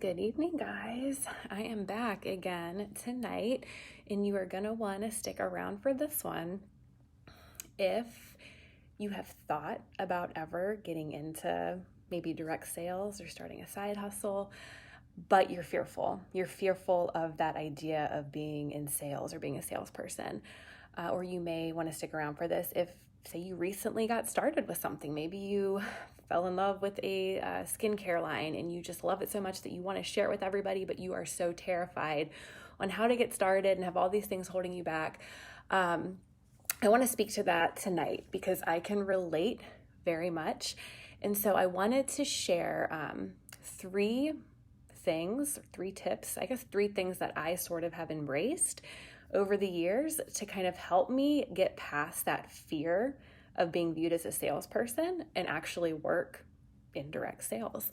Good evening, guys. I am back again tonight, and you are going to want to stick around for this one. If you have thought about ever getting into maybe direct sales or starting a side hustle, but you're fearful of that idea of being in sales or being a salesperson, or you may want to stick around for this if, say, you recently got started with something. Maybe you fell in love with a skincare line and you just love it so much that you want to share it with everybody, but you are so terrified on how to get started and have all these things holding you back. I want to speak to that tonight because I can relate very much. And so I wanted to share three tips, three things that I sort of have embraced over the years to kind of help me get past that fear of being viewed as a salesperson and actually work in direct sales.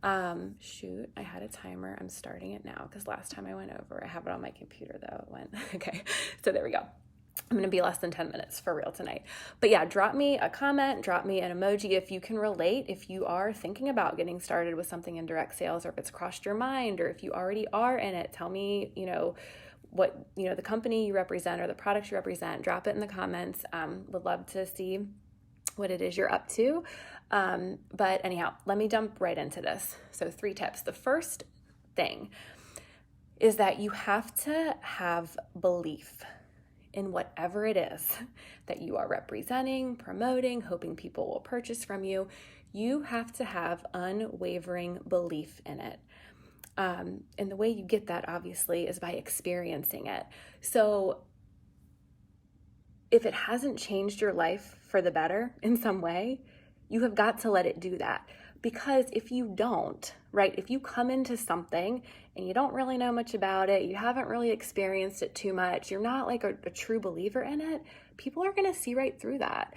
I had a timer. I'm starting it now because last time I went over, I have it on my computer though. It went, okay, so there we go. I'm going to be less than 10 minutes for real tonight. But yeah, drop me a comment, drop me an emoji if you can relate, if you are thinking about getting started with something in direct sales, or if it's crossed your mind, or if you already are in it. Tell me, what, the company you represent or the products you represent. Drop it in the comments. Would love to see what it is you're up to. But anyhow, let me jump right into this. So 3 tips. The first thing is that you have to have belief in whatever it is that you are representing, promoting, hoping people will purchase from you. You have to have unwavering belief in it. And the way you get that, obviously, is by experiencing it. So if it hasn't changed your life for the better in some way, you have got to let it do that. Because if you don't, right, if you come into something and you don't really know much about it, you haven't really experienced it too much, you're not like a true believer in it, people are going to see right through that.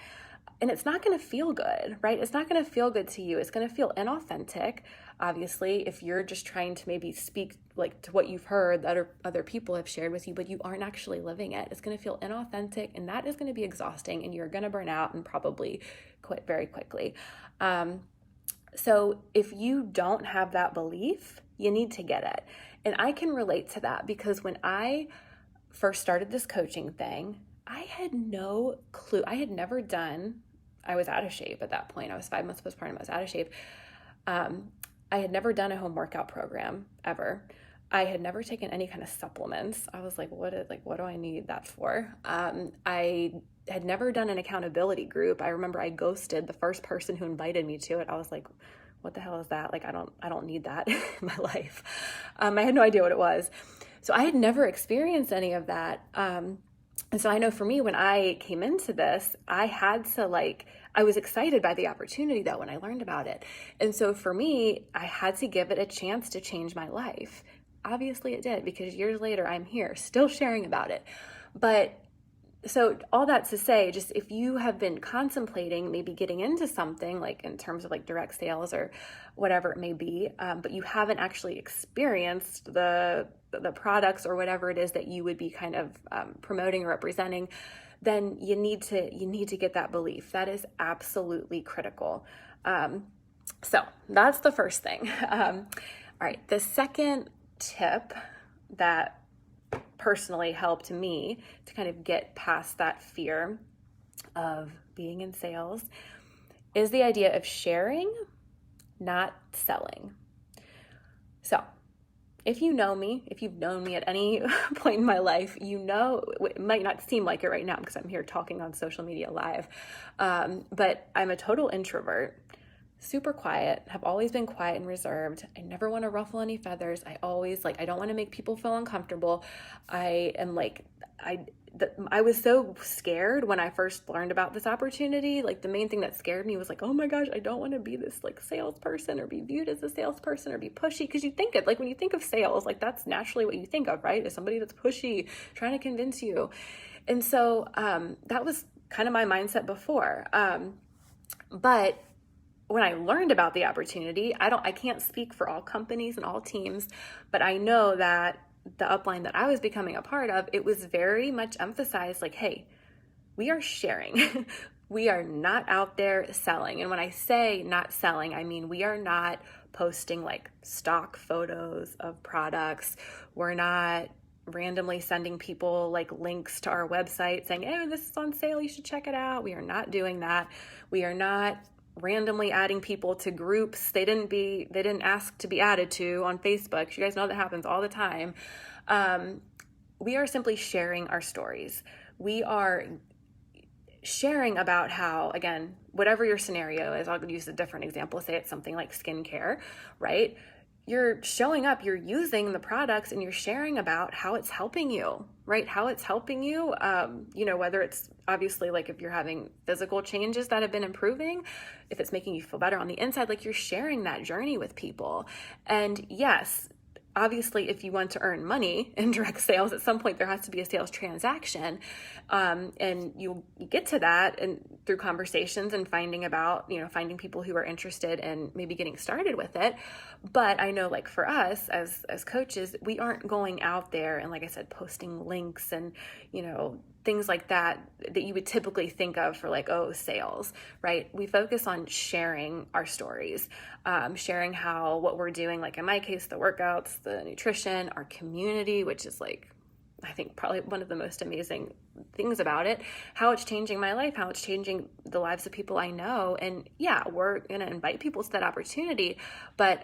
And it's not going to feel good, right? It's not going to feel good to you. It's going to feel inauthentic. Obviously, if you're just trying to maybe speak like to what you've heard that other people have shared with you, but you aren't actually living it, it's going to feel inauthentic, and that is going to be exhausting, and you're going to burn out and probably quit very quickly. So if you don't have that belief, you need to get it. And I can relate to that because when I first started this coaching thing, I had no clue. I was out of shape at that point. I was 5 months postpartum. I was out of shape. I had never done a home workout program ever. I had never taken any kind of supplements. I was like, what do I need that for? I had never done an accountability group. I remember I ghosted the first person who invited me to it. I was like, what the hell is that? Like, I don't need that in my life. I had no idea what it was. So I had never experienced any of that. And so I know for me, when I came into this, I was excited by the opportunity though when I learned about it. And so for me, I had to give it a chance to change my life. Obviously it did, because years later I'm here still sharing about it. But so all that to say, just if you have been contemplating maybe getting into something like in terms of like direct sales or whatever it may be, but you haven't actually experienced the products or whatever it is that you would be kind of promoting or representing, then you need to get that belief. That is absolutely critical. So that's the first thing. All right. The second tip that personally helped me to kind of get past that fear of being in sales is the idea of sharing, not selling. So if you know me, if you've known me at any point in my life, you know, it might not seem like it right now because I'm here talking on social media live, but I'm a total introvert, super quiet, have always been quiet and reserved. I never want to ruffle any feathers. I don't want to make people feel uncomfortable. I was so scared when I first learned about this opportunity. Like the main thing that scared me was like, oh my gosh, I don't want to be this like salesperson or be viewed as a salesperson or be pushy. Because you think it, like when you think of sales, like that's naturally what you think of, right? Is somebody that's pushy, trying to convince you. And so that was kind of my mindset before. But when I learned about the opportunity, I can't speak for all companies and all teams, but I know that the upline that I was becoming a part of, it was very much emphasized like, hey, we are sharing. We are not out there selling. And when I say not selling, I mean we are not posting like stock photos of products. We're not randomly sending people like links to our website saying, hey, this is on sale, you should check it out. We are not doing that. We are not randomly adding people to groups they didn't ask to be added to on Facebook. You guys know that happens all the time. We are simply sharing our stories. We are sharing about how, again, whatever your scenario is, I'll use a different example, say it's something like skincare, right? You're showing up, you're using the products, and you're sharing about how it's helping you, right? How it's helping you, whether it's obviously like if you're having physical changes that have been improving, if it's making you feel better on the inside, like you're sharing that journey with people. And yes, obviously, if you want to earn money in direct sales, at some point there has to be a sales transaction. And you get to that and through conversations and finding people who are interested and maybe getting started with it. But I know, like for us as coaches, we aren't going out there and, like I said, posting links and, things like that you would typically think of for like, oh, sales, right? We focus on sharing our stories, sharing how what we're doing, like in my case, the workouts, the nutrition, our community, which is like, I think probably one of the most amazing things about it, how it's changing my life, how it's changing the lives of people I know. And yeah, we're going to invite people to that opportunity, but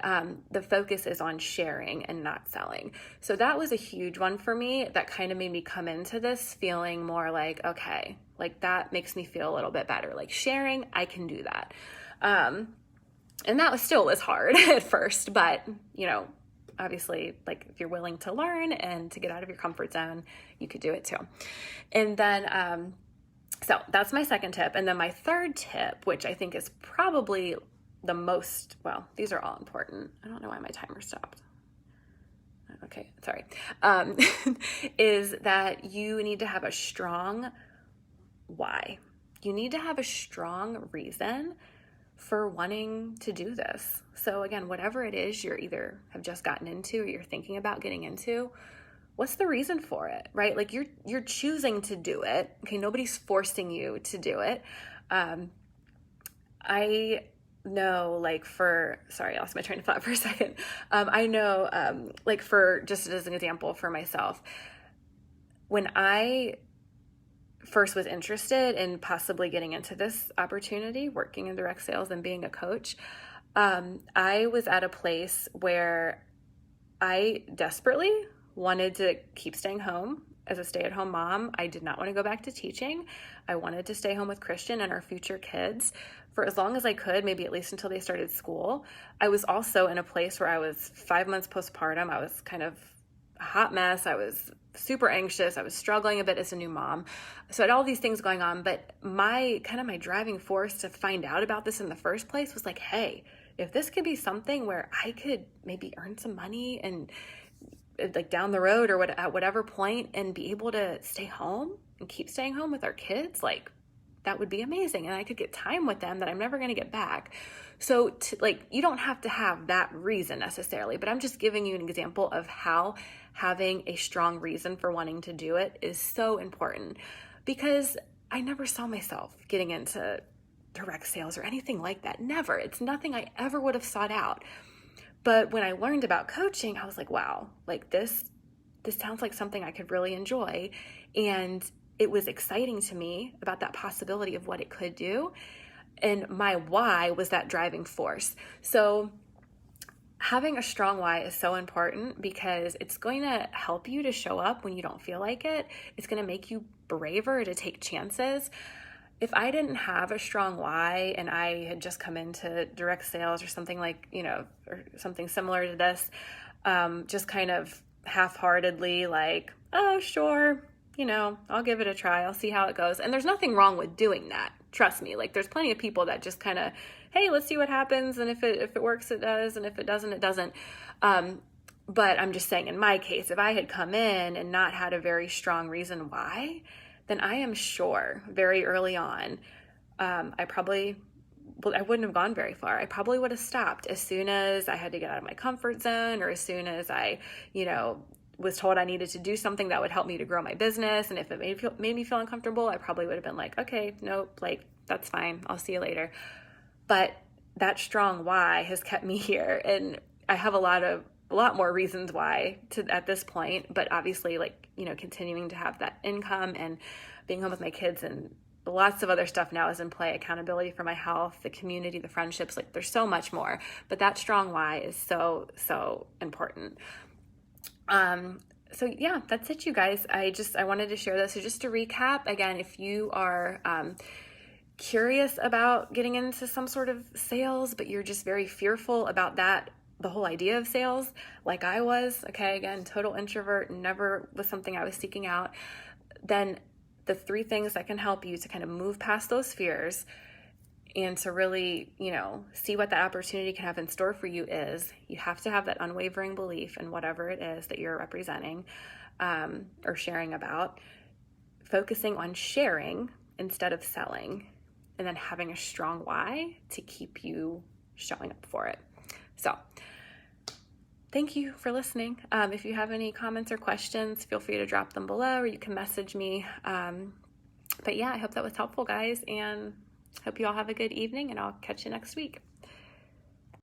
the focus is on sharing and not selling. So that was a huge one for me that kind of made me come into this feeling more like, okay, like that makes me feel a little bit better. Like sharing, I can do that. And that was hard at first, but obviously, like if you're willing to learn and to get out of your comfort zone, you could do it too. And then, so that's my second tip. And then my third tip, which I think is probably the most, well, these are all important. I don't know why my timer stopped. Okay, sorry. Is that you need to have a strong why. You need to have a strong reason for wanting to do this. So again, whatever it is you're either have just gotten into or you're thinking about getting into, what's the reason for it, right? Like you're choosing to do it. Okay, nobody's forcing you to do it. I know, like sorry, I lost my train of thought for a second. I know, like for just as an example for myself, when I first was interested in possibly getting into this opportunity, working in direct sales and being a coach, I was at a place where I desperately wanted to keep staying home as a stay-at-home mom. I did not want to go back to teaching. I wanted to stay home with Christian and our future kids for as long as I could, maybe at least until they started school. I was also in a place where I was 5 months postpartum. I was kind of a hot mess. I was super anxious. I was struggling a bit as a new mom. So I had all these things going on, but my driving force to find out about this in the first place was like, hey, if this could be something where I could maybe earn some money and like down the road or at whatever point and be able to stay home and keep staying home with our kids, like that would be amazing. And I could get time with them that I'm never going to get back. So you don't have to have that reason necessarily, but I'm just giving you an example of how having a strong reason for wanting to do it is so important, because I never saw myself getting into direct sales or anything like that. Never. It's nothing I ever would have sought out. But when I learned about coaching, I was like, wow, like this sounds like something I could really enjoy. And it was exciting to me about that possibility of what it could do. And my why was that driving force. So having a strong why is so important because it's going to help you to show up when you don't feel like it. It's going to make you braver to take chances. If I didn't have a strong why and I had just come into direct sales or something like, or something similar to this, just kind of half-heartedly like, oh, sure, I'll give it a try. I'll see how it goes. And there's nothing wrong with doing that. Trust me. Like there's plenty of people that just kind of, hey, let's see what happens. And if it works, it does. And if it doesn't, it doesn't. But I'm just saying in my case, if I had come in and not had a very strong reason why, then I am sure very early on, I wouldn't have gone very far. I probably would have stopped as soon as I had to get out of my comfort zone or as soon as I, was told I needed to do something that would help me to grow my business. And if it made me feel uncomfortable, I probably would have been like, okay, nope, like that's fine. I'll see you later. But that strong why has kept me here. And I have a lot more reasons why at this point, but obviously, like, continuing to have that income and being home with my kids and lots of other stuff now is in play. Accountability for my health, the community, the friendships, like there's so much more, but that strong why is so, so important. So yeah, that's it, you guys. I wanted to share this. So just to recap again, if you are, curious about getting into some sort of sales, but you're just very fearful about the whole idea of sales, like I was, okay, again, total introvert, never was something I was seeking out, then the 3 things that can help you to kind of move past those fears and to really, see what that opportunity can have in store for you is you have to have that unwavering belief in whatever it is that you're representing or sharing about, focusing on sharing instead of selling, and then having a strong why to keep you showing up for it. So thank you for listening. If you have any comments or questions, feel free to drop them below, or you can message me. But yeah, I hope that was helpful, guys, and hope you all have a good evening, and I'll catch you next week.